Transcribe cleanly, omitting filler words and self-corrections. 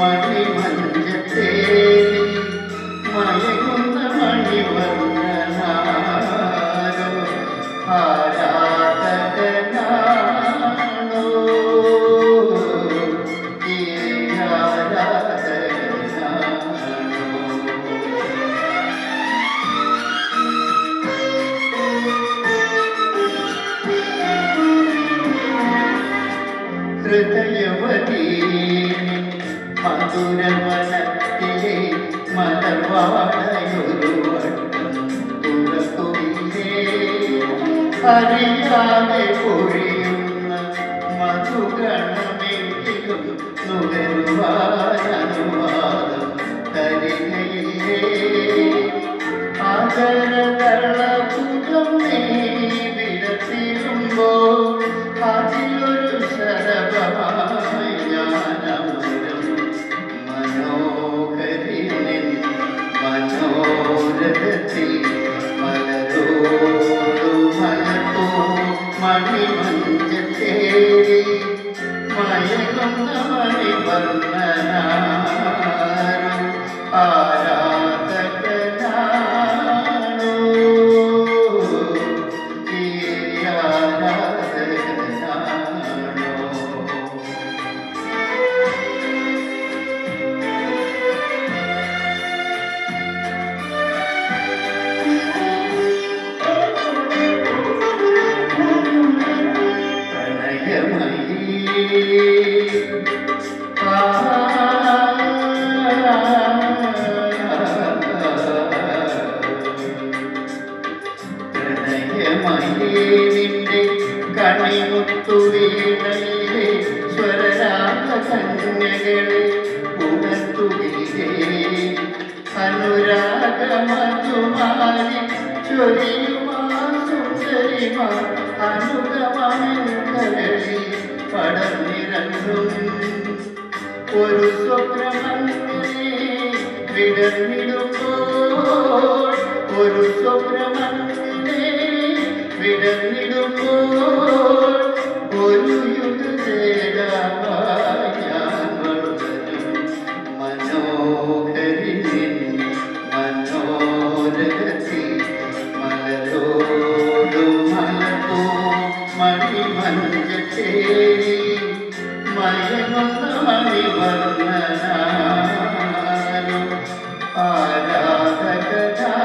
മണിമഞ്ചത്തേരി മയങ്ങുന്ന മണിവർണ്ണനാരോ ആരാധകനാണോ ഈ ആരാധകനാണോ ഹൃദയവതീ മധുരവനത്തിലെ മലർവാടയൊരു വട്ടം തുറക്കുമില്ലേ അറിയാതെ പൊഴിയുന്ന മധുഗണമെങ്കിലും നുകരുവാനനുവാദം തരികയില്ലേ ആദരതളപുരം നീ വിടത്തിടുമ്പോൾ അതിലൊരു ശരഭമായി ഞാനമരം മനോഹരിനിൻ മനോരഥത്തിൽ മലരോടു മലത്തോ മണിമഞ്ചത്തേരി മയങ്ങുന്ന മണിവർണ്ണനാരോ ആരാധകനാണോ ഈ ആരാധകനാണോ പ്രണയമയിലിന്റെ കണിമുത്തുവീണയിലെ സ്വരരാഗ കന്യകളെ ഉണർത്തുകില്ലേ അനുരാഗമധുമാരി ചൊരിയുമാ സുന്ദരിമാ അനുഗമനങ്ങളിൽ പടർന്നിറങ്ങും ഒരു സ്വപ്നമങ്ങനെ വിടർന്നിടുമ്പോൾ ഒരു സ്വപ്നമങ്ങനെ വിടർന്നിടുമ്പോൾ ഒരു യുഗജേതാവായി ഞാൻ വളരും മനോഹരിനിൻ മനോരഥത്തിൽ മലരോടു മലത്തോ മണിമഞ്ചത്തേരി മയങ്ങുന്ന മണിവർണ്ണനാരോ ആരാധകനാണോ